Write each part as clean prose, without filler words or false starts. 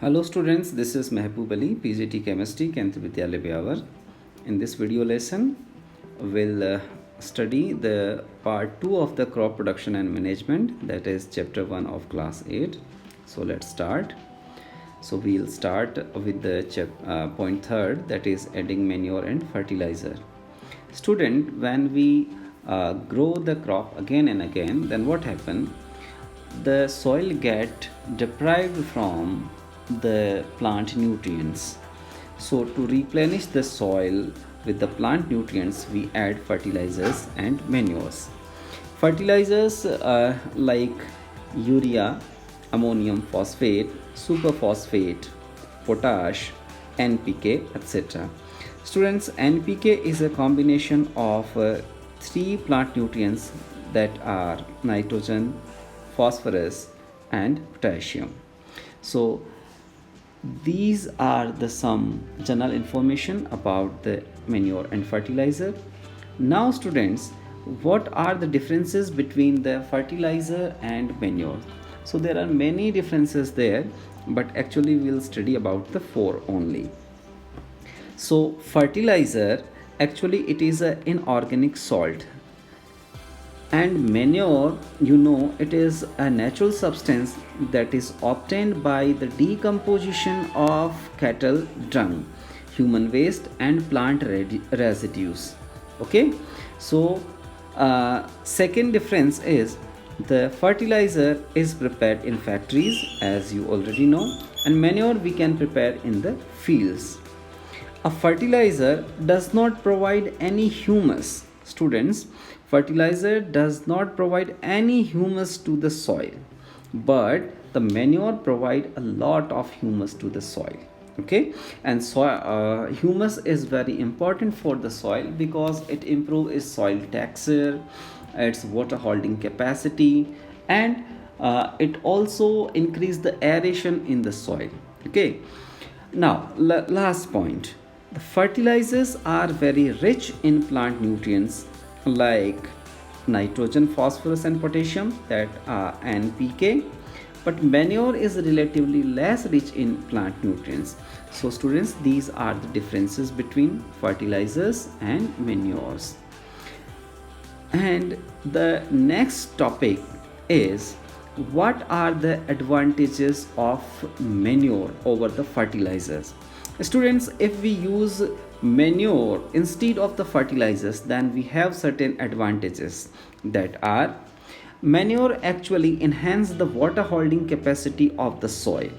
Hello students, this is Mehboob Ali, PGT Chemistry, Kendriya Vidyalaya Byawar. In this video lesson, we'll study the part 2 of the crop production and management, that is chapter 1 of class 8. So let's start. So we'll start with the point third, that is adding manure and fertilizer. Student, when we grow the crop again and again, then what happens? The soil get deprived from the plant nutrients. So to replenish the soil with the plant nutrients, we add fertilizers and manures. Fertilizers like urea, ammonium phosphate, superphosphate, potash, NPK, etc. Students, NPK is a combination of three plant nutrients that are nitrogen, phosphorus, and potassium. So these are the some general information about the manure and fertilizer. Now students, what are the differences between the fertilizer and manure? So there are many differences there, but actually we'll study about the four only. So fertilizer, actually it is an inorganic salt, and manure, it is a natural substance that is obtained by the decomposition of cattle dung, human waste, and plant residues. Okay, so second difference is the fertilizer is prepared in factories, as you already know, and manure we can prepare in the fields. A fertilizer does not provide any humus. Students, fertilizer does not provide any humus to the soil, but the manure provide a lot of humus to the soil. Okay, and humus is very important for the soil because it improves its soil texture, its water holding capacity, and it also increase the aeration in the soil. Okay, now last point, the fertilizers are very rich in plant nutrients like nitrogen, phosphorus, and potassium, that are NPK, but manure is relatively less rich in plant nutrients. So students, these are the differences between fertilizers and manures. And the next topic is, what are the advantages of manure over the fertilizers? Students, if we use manure instead of the fertilizers, then we have certain advantages, that are, manure actually enhance the water holding capacity of the soil.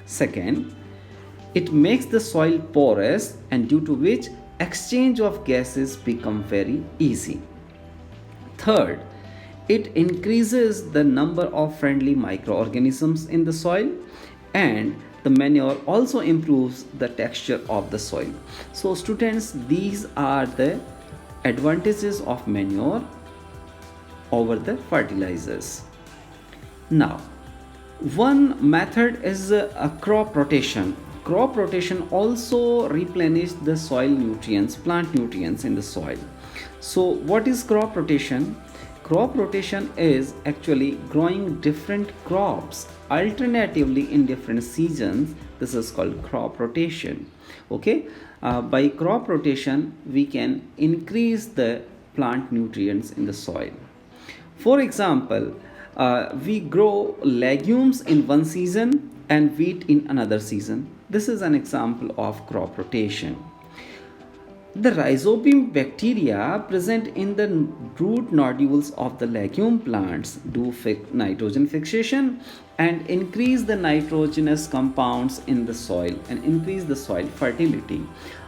Second, it makes the soil porous, and due to which exchange of gases become very easy. Third, it increases the number of friendly microorganisms in the soil, and the manure also improves the texture of the soil. So students, these are the advantages of manure over the fertilizers. Now, one method is a crop rotation. Crop rotation also replenish the soil nutrients, plant nutrients in the soil. So what is crop rotation? Crop rotation is actually growing different crops alternatively in different seasons. This is called crop rotation. Okay, by crop rotation we can increase the plant nutrients in the soil. For example, we grow legumes in one season and wheat in another season. This is an example of crop rotation. The rhizobium bacteria present in the root nodules of the legume plants do nitrogen fixation and increase the nitrogenous compounds in the soil and increase the soil fertility.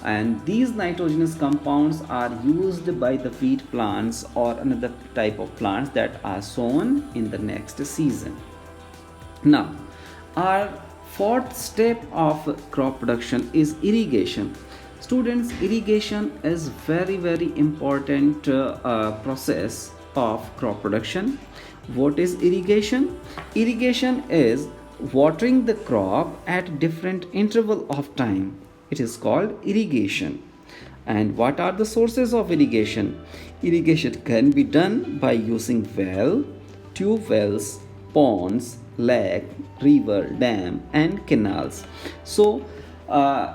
And these nitrogenous compounds are used by the wheat plants or another type of plants that are sown in the next season. Now, our fourth step of crop production is irrigation. Students, irrigation is very important process of crop production. What is irrigation? Irrigation is watering the crop at different interval of time. It is called irrigation. And what are the sources of irrigation? Irrigation can be done by using well, tube wells, ponds, lake, river, dam, and canals. So,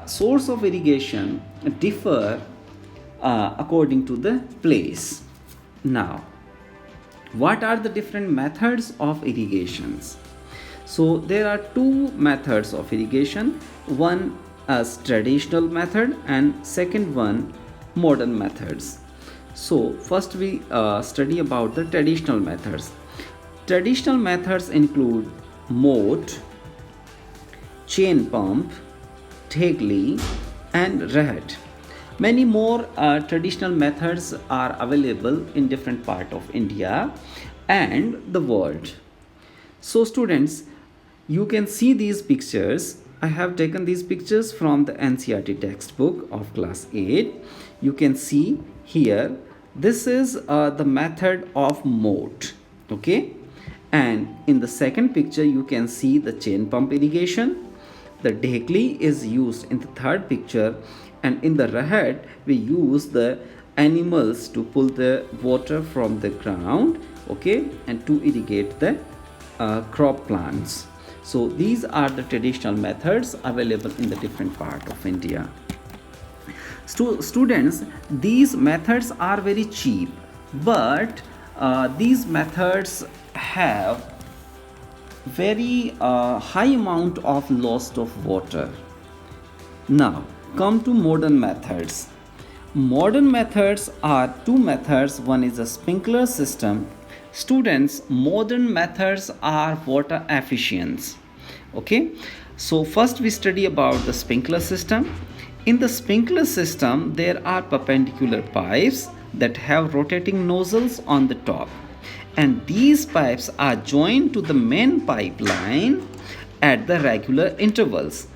source of irrigation differ according to the place. Now, what are the different methods of irrigations? So there are two methods of irrigation, one as traditional method and second one modern methods. So first we study about the traditional methods. Traditional methods include moat, chain pump, Tegli, and Rahat. Many more traditional methods are available in different part of India and the world. So students, you can see these pictures. I have taken these pictures from the NCERT textbook of class 8. You can see here, this is the method of moat. Okay, and in the second picture you can see the chain pump irrigation. The Dhekli is used in the third picture, and in the Rahat we use the animals to pull the water from the ground, okay, and to irrigate the crop plants. So these are the traditional methods available in the different part of India. Students, these methods are very cheap, but these methods have very high amount of loss of water. Now come to modern methods. Modern methods are two methods. One is a sprinkler system. Students, modern methods are water efficient. Okay, so first we study about the sprinkler system. In the sprinkler system there are perpendicular pipes that have rotating nozzles on the top, and these pipes are joined to the main pipeline at the regular intervals.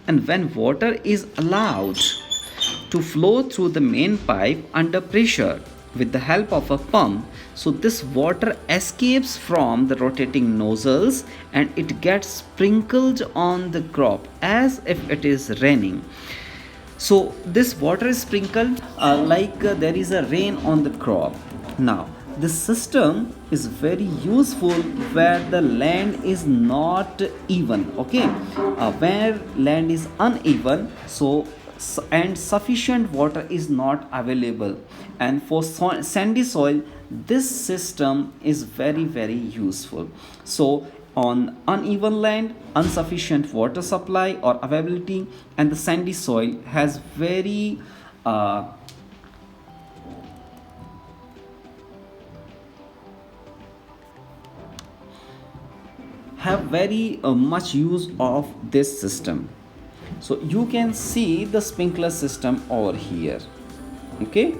And when water is allowed to flow through the main pipe under pressure with the help of a pump, so this water escapes from the rotating nozzles and it gets sprinkled on the crop as if it is raining. So this water is sprinkled there is a rain on the crop. Now this system is very useful where the land is not even, okay, where land is uneven, so and sufficient water is not available, and for sandy soil this system is very useful. So on uneven land, insufficient water supply or availability, and the sandy soil has very much use of this system. So you can see the sprinkler system over here. Okay,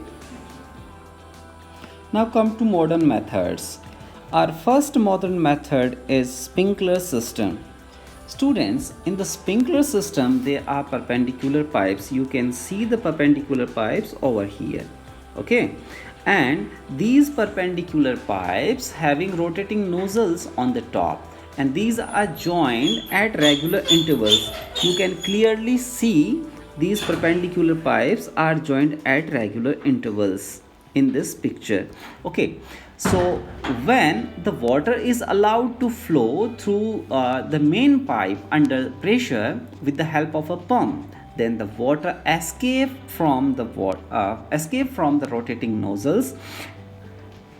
now come to modern methods. Our first modern method is sprinkler system. Students, in the sprinkler system there are perpendicular pipes. You can see the perpendicular pipes over here. Okay, and these perpendicular pipes having rotating nozzles on the top, and these are joined at regular intervals. You can clearly see these perpendicular pipes are joined at regular intervals in this picture. Okay, so when the water is allowed to flow through the main pipe under pressure with the help of a pump, then the water escape from the rotating nozzles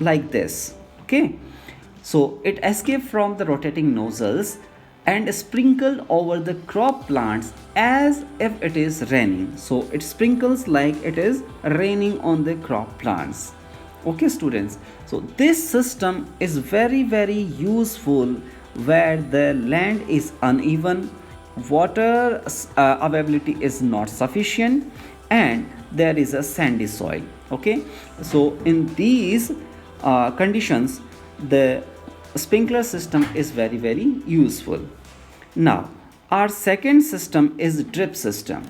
like this. Okay, so it escaped from the rotating nozzles and sprinkled over the crop plants as if it is raining. So it sprinkles like it is raining on the crop plants. Okay students, so this system is very useful where the land is uneven, water availability is not sufficient, and there is a sandy soil. Okay, so in these conditions the sprinkler system is very useful. Now our second system is drip system.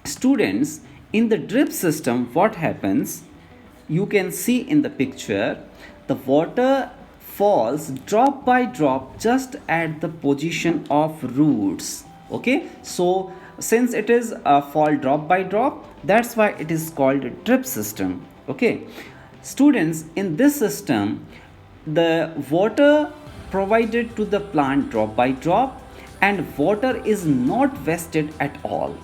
Students, in the drip system what happens, you can see in the picture, the water falls drop by drop just at the position of roots. Okay, so since it is a fall drop by drop, that's why it is called a drip system. Okay, students, in this system the water provided to the plant drop by drop, and water is not wasted at all.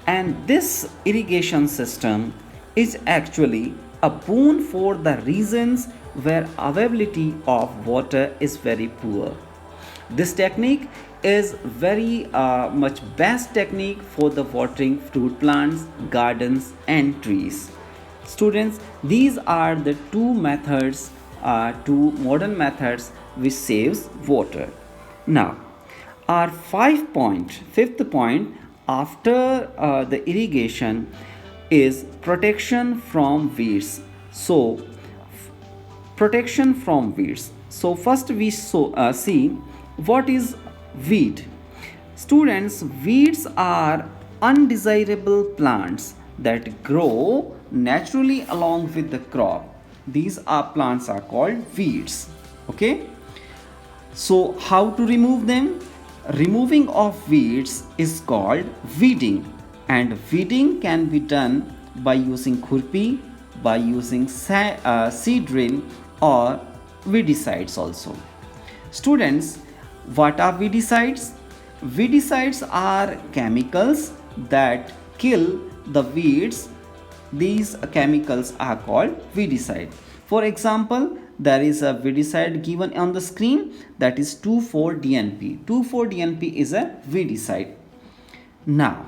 And this irrigation system is actually a boon for the regions where availability of water is very poor. This technique is very much best technique for the watering fruit plants, gardens and trees. Students, these are the two modern methods which saves water. Now, our fifth point after the irrigation is protection from weeds. So, protection from weeds. So, first we see what is weed. Students, weeds are undesirable plants that grow naturally along with the crop. These are plants are called weeds. Okay. So, how to remove them? Removing of weeds is called weeding, and weeding can be done by using khurpi, by using seed drill or weedicides also. Students, what are weedicides? Weedicides are chemicals that kill the weeds. These chemicals are called weedicide. For example, there is a weedicide given on the screen, that is 2,4-DNP. 2,4-DNP is a weedicide. Now,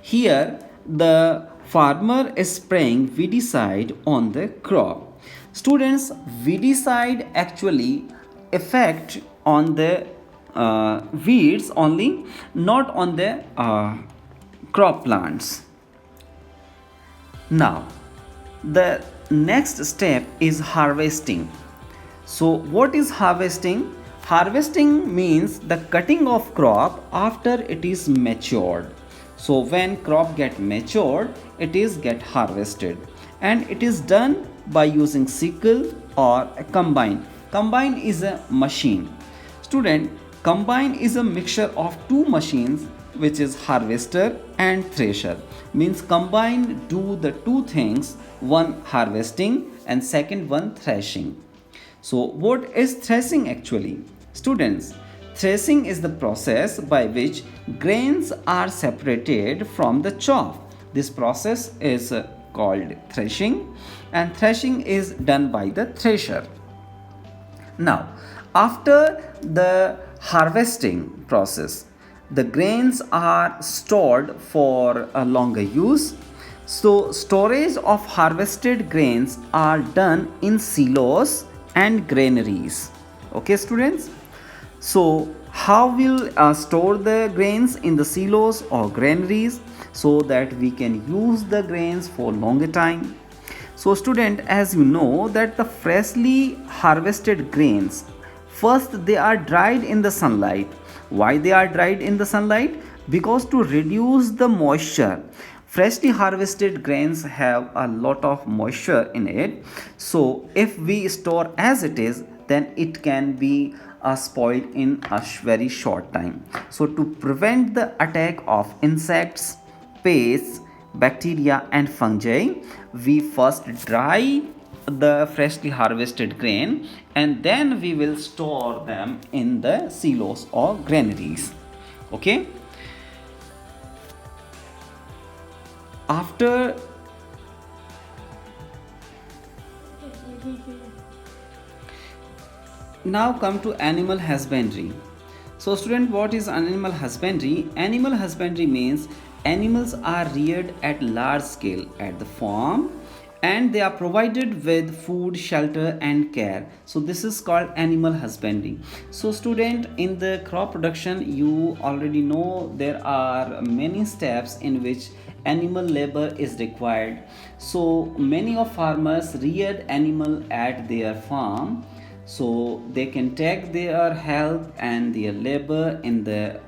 here the farmer is spraying weedicide on the crop. Students, weedicide actually affect on the weeds only, not on the crop plants. Now, the next step is harvesting. So, what is harvesting? Harvesting means the cutting of crop after it is matured. So, when crop get matured, it is get harvested, and it is done by using sickle or a combine. Combine is a machine. Student, combine is a mixture of two machines, which is harvester and thresher. Means combine do the two things, one harvesting and second one threshing. So what is threshing actually? Students, threshing is the process by which grains are separated from the chaff. This process is called threshing, and threshing is done by the thresher. Now, after the harvesting process, the grains are stored for a longer use. So, storage of harvested grains are done in silos and granaries. Okay, students? So, how will store the grains in the silos or granaries so that we can use the grains for longer time? So, student, as you know that the freshly harvested grains, first they are dried in the sunlight. Why they are dried in the sunlight? Because to reduce the moisture. Freshly harvested grains have a lot of moisture in it. So if we store as it is, then it can be spoiled in a very short time. So to prevent the attack of insects, pests, bacteria and fungi, we first dry the freshly harvested grain and then we will store them in the silos or granaries. Okay. After now come to animal husbandry. So student, what is animal husbandry? Animal husbandry means animals are reared at large scale at the farm and they are provided with food, shelter and care. So this is called animal husbandry. So student, in the crop production you already know there are many steps in which animal labor is required. So many of farmers reared animal at their farm, so they can take their help and their labor in the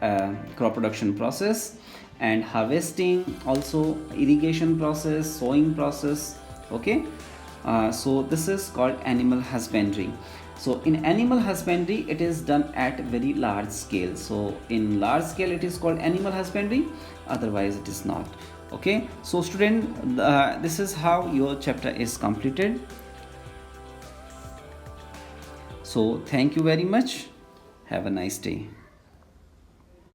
crop production process and harvesting, also irrigation process, sowing process. Okay, so this is called animal husbandry. So in animal husbandry it is done at very large scale. So in large scale it is called animal husbandry, otherwise it is not. Okay, so student, this is how your chapter is completed. So thank you very much. Have a nice day.